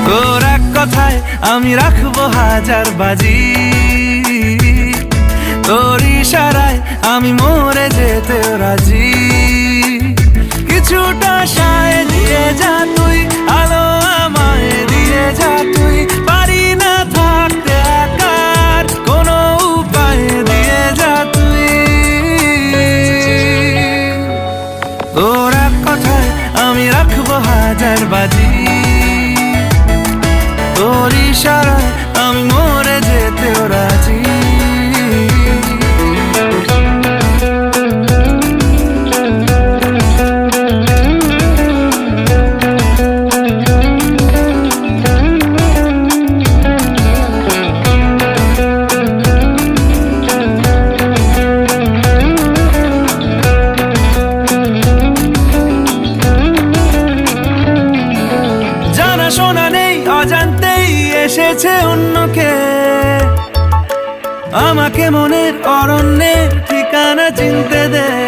তোর এক কথায় আমি রাখবো হাজার বাজি, তোর ইশারায় আমি মরে যেতে রাজি। কিছুটা সায় দিয়ে যা তুই, আলো আমায় দিয়ে যা তুই, পারি না থাকতে একার কোনো উপায় দিয়ে যা তুই। তোর এক কথায় আমি রাখবো হাজার বাজি, তোর ইশারায় আমি মরে যেতেও রাজি। শোনা নেই অজান্তেই এসেছে অন্যকে, আমাকে মনের অরণ্যের ঠিকানা চিনতে দে।